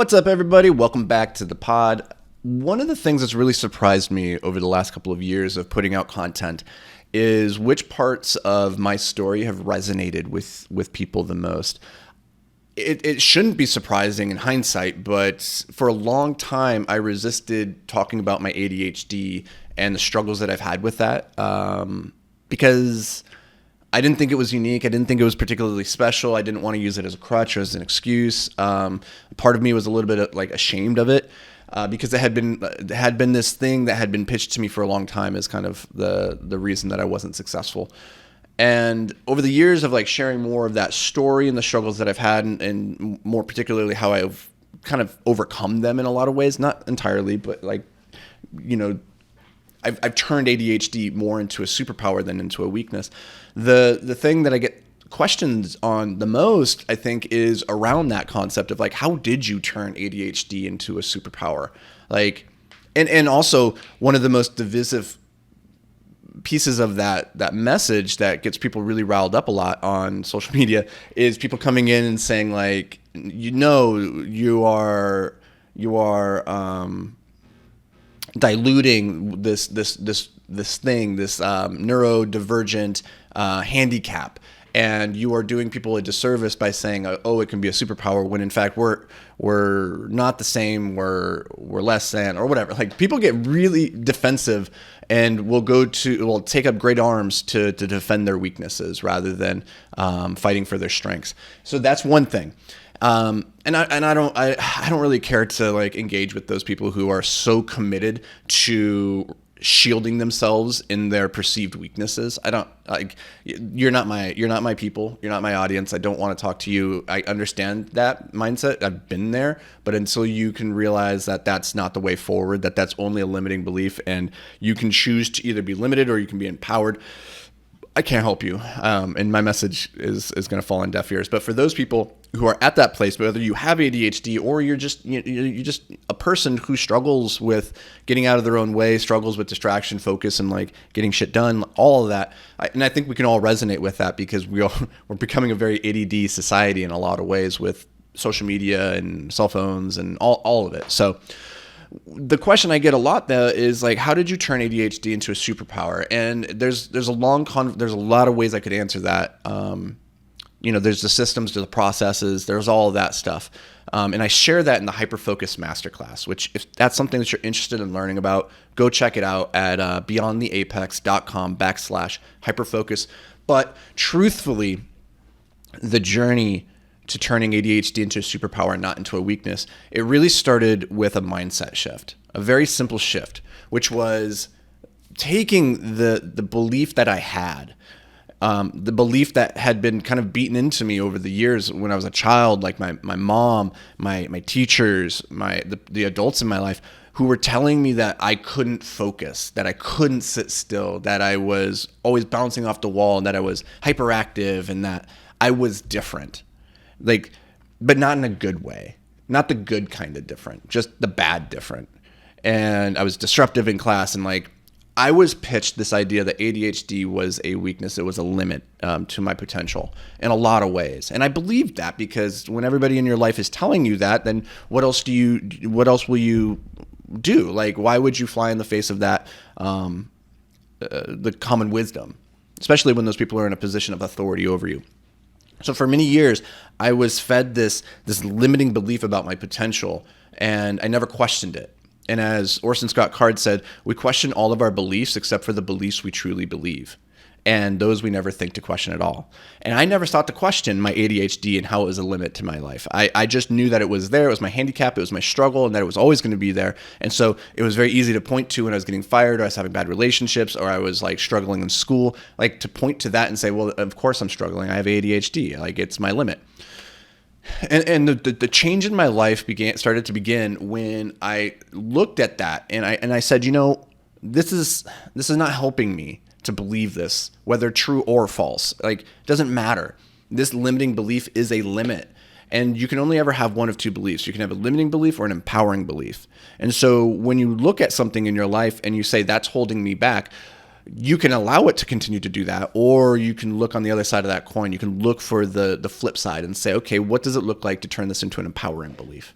What's up, everybody? Welcome back to the pod. One of the things that's really surprised me over the last couple of years of putting out content is which parts of my story have resonated with people the most. It shouldn't be surprising in hindsight, but for a long time, I resisted talking about my ADHD and the struggles that I've had with that because I didn't think it was unique. I didn't think it was particularly special. I didn't want to use it as a crutch or as an excuse. Part of me was a little bit like ashamed of it because it had been this thing that had been pitched to me for a long time as kind of the reason that I wasn't successful. And over the years of like sharing more of that story and the struggles that I've had, and more particularly how I've kind of overcome them in a lot of ways, not entirely, but like, you know, I've turned ADHD more into a superpower than into a weakness. The thing that I get questions on the most, I think, is around that concept of like, how did you turn ADHD into a superpower? Like, and also one of the most divisive pieces of that message that gets people really riled up a lot on social media is people coming in and saying like, you are diluting this neurodivergent handicap, and you are doing people a disservice by saying, oh, it can be a superpower, when in fact we're not the same, we're less than, or whatever. Like, people get really defensive and will take up great arms to defend their weaknesses rather than fighting for their strengths. So that's one thing. And I don't really care to like engage with those people who are so committed to shielding themselves in their perceived weaknesses. I don't like, you're not my people. You're not my audience. I don't want to talk to you. I understand that mindset. I've been there, but until you can realize that that's not the way forward, that that's only a limiting belief, and you can choose to either be limited or you can be empowered, I can't help you. And my message is going to fall on deaf ears. But for those people who are at that place, whether you have ADHD or you're just a person who struggles with getting out of their own way, struggles with distraction, focus, and like getting shit done, all of that. And I think we can all resonate with that because we're becoming a very ADD society in a lot of ways with social media and cell phones and all of it. So the question I get a lot though is like, how did you turn ADHD into a superpower? And there's a lot of ways I could answer that. There's the systems, there's the processes, there's all of that stuff. And I share that in the hyperfocus masterclass, which if that's something that you're interested in learning about, go check it out at beyondtheapex.com/hyperfocus. But truthfully, the journey to turning ADHD into a superpower, not into a weakness, it really started with a mindset shift, a very simple shift, which was taking the belief that I had, the belief that had been kind of beaten into me over the years when I was a child, like my mom, my teachers, the adults in my life who were telling me that I couldn't focus, that I couldn't sit still, that I was always bouncing off the wall, and that I was hyperactive, and that I was different. Like, but not in a good way, not the good kind of different, just the bad different. And I was disruptive in class, and like, I was pitched this idea that ADHD was a weakness. It was a limit to my potential in a lot of ways. And I believed that because when everybody in your life is telling you that, then what else will you do? Like, why would you fly in the face of that, the common wisdom, especially when those people are in a position of authority over you? So for many years, I was fed this limiting belief about my potential, and I never questioned it. And as Orson Scott Card said, we question all of our beliefs except for the beliefs we truly believe. And those we never think to question at all. And I never thought to question my ADHD and how it was a limit to my life. I just knew that it was there. It was my handicap. It was my struggle, and that it was always going to be there. And so it was very easy to point to when I was getting fired, or I was having bad relationships, or I was like struggling in school, like to point to that and say, well, of course I'm struggling. I have ADHD. Like, it's my limit. And the change in my life started to begin when I looked at that and I said, this is not helping me to believe this, whether true or false. Like, it doesn't matter. This limiting belief is a limit. And you can only ever have one of two beliefs. You can have a limiting belief or an empowering belief. And so when you look at something in your life and you say, that's holding me back, you can allow it to continue to do that, or you can look on the other side of that coin. You can look for the flip side and say, okay, what does it look like to turn this into an empowering belief?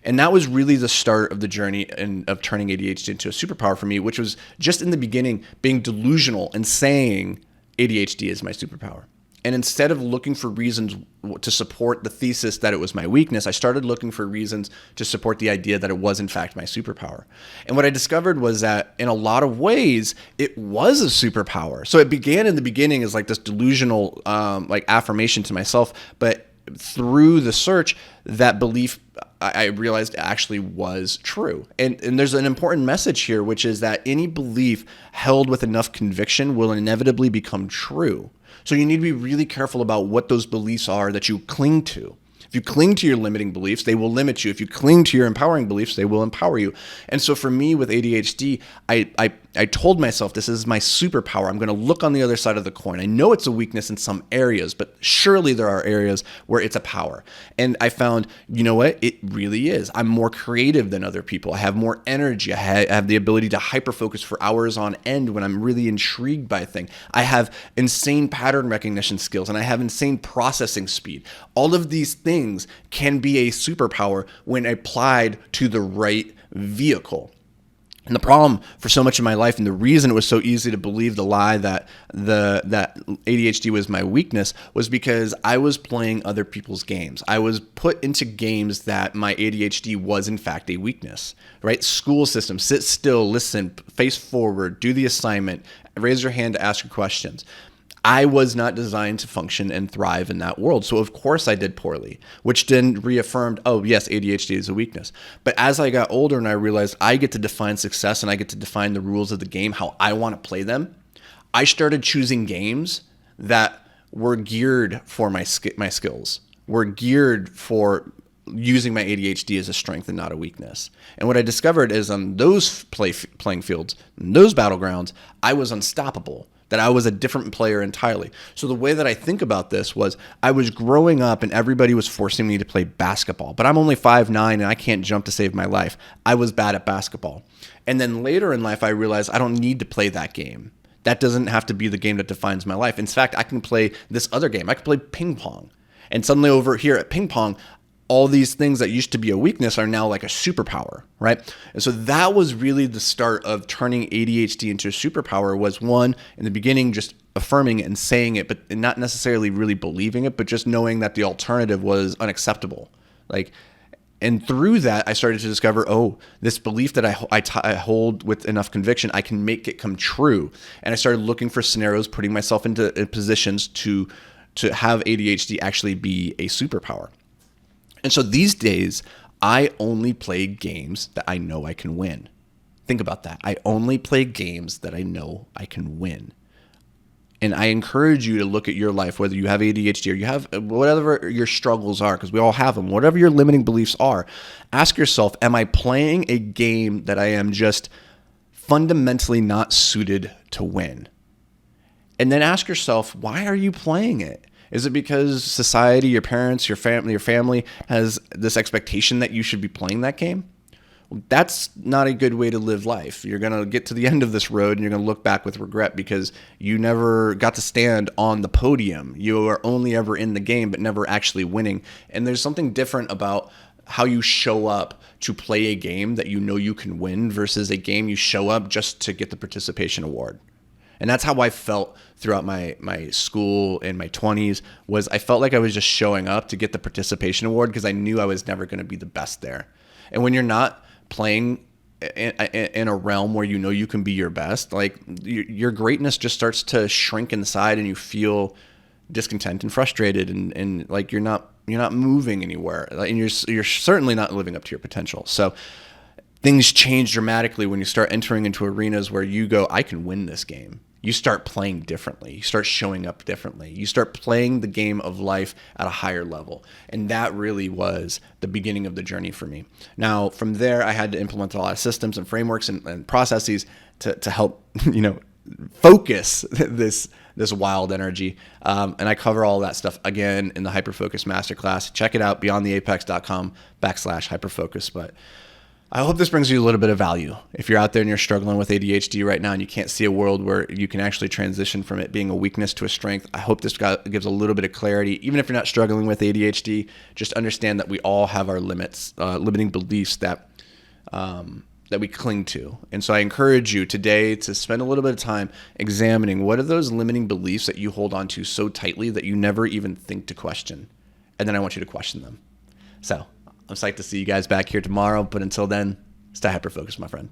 And that was really the start of the journey of turning ADHD into a superpower for me, which was just in the beginning being delusional and saying ADHD is my superpower. And instead of looking for reasons to support the thesis that it was my weakness, I started looking for reasons to support the idea that it was in fact my superpower. And what I discovered was that in a lot of ways, it was a superpower. So it began in the beginning as like this delusional like affirmation to myself, but through the search, that belief I realized actually was true. And there's an important message here, which is that any belief held with enough conviction will inevitably become true. So you need to be really careful about what those beliefs are that you cling to. If you cling to your limiting beliefs, they will limit you. If you cling to your empowering beliefs, they will empower you. And so for me with ADHD, I told myself this is my superpower. I'm going to look on the other side of the coin. I know it's a weakness in some areas, but surely there are areas where it's a power. And I found, you know what? It really is. I'm more creative than other people. I have more energy. I have the ability to hyperfocus for hours on end when I'm really intrigued by a thing. I have insane pattern recognition skills and I have insane processing speed. All of these things can be a superpower when applied to the right vehicle. And the problem for so much of my life, and the reason it was so easy to believe the lie that that ADHD was my weakness, was because I was playing other people's games. I was put into games that my ADHD was in fact a weakness, right? School system, sit still, listen, face forward, do the assignment, raise your hand to ask your questions. I was not designed to function and thrive in that world. So of course I did poorly, which then reaffirmed, oh yes, ADHD is a weakness. But as I got older and I realized I get to define success and I get to define the rules of the game, how I want to play them, I started choosing games that were geared for my skills, were geared for using my ADHD as a strength and not a weakness. And what I discovered is on those playing fields, in those battlegrounds, I was unstoppable. That I was a different player entirely. So the way that I think about this was I was growing up and everybody was forcing me to play basketball, but I'm only 5'9" and I can't jump to save my life. I was bad at basketball. And then later in life, I realized I don't need to play that game. That doesn't have to be the game that defines my life. In fact, I can play this other game. I can play ping pong. And suddenly over here at ping pong, all these things that used to be a weakness are now like a superpower, right? And so that was really the start of turning ADHD into a superpower. Was one, in the beginning, just affirming it and saying it, but not necessarily really believing it, but just knowing that the alternative was unacceptable. And through that, I started to discover, oh, this belief that I hold with enough conviction, I can make it come true. And I started looking for scenarios, putting myself into positions to have ADHD actually be a superpower. And so these days, I only play games that I know I can win. Think about that. I only play games that I know I can win. And I encourage you to look at your life, whether you have ADHD or you have whatever your struggles are, because we all have them, whatever your limiting beliefs are, ask yourself, am I playing a game that I am just fundamentally not suited to win? And then ask yourself, why are you playing it? Is it because society, your parents, your family has this expectation that you should be playing that game? Well, that's not a good way to live life. You're going to get to the end of this road and you're going to look back with regret because you never got to stand on the podium. You are only ever in the game, but never actually winning. And there's something different about how you show up to play a game that you know you can win versus a game you show up just to get the participation award. And that's how I felt throughout my school in my 20s, was I felt like I was just showing up to get the participation award because I knew I was never going to be the best there. And when you're not playing in a realm where you know you can be your best, like your greatness just starts to shrink inside and you feel discontent and frustrated and like you're not moving anywhere, and you're certainly not living up to your potential. So things change dramatically when you start entering into arenas where you go, I can win this game. You start playing differently. You start showing up differently. You start playing the game of life at a higher level. And that really was the beginning of the journey for me. Now, from there, I had to implement a lot of systems and frameworks and processes to help, focus this wild energy. And I cover all that stuff again in the Hyperfocus Masterclass. Check it out, beyondtheapex.com/hyperfocus. But I hope this brings you a little bit of value. If you're out there and you're struggling with ADHD right now and you can't see a world where you can actually transition from it being a weakness to a strength, I hope this gives a little bit of clarity. Even if you're not struggling with ADHD, just understand that we all have our limits, limiting beliefs that we cling to. And so I encourage you today to spend a little bit of time examining what are those limiting beliefs that you hold on to so tightly that you never even think to question. And then I want you to question them. So I'm psyched to see you guys back here tomorrow. But until then, stay hyper-focused, my friend.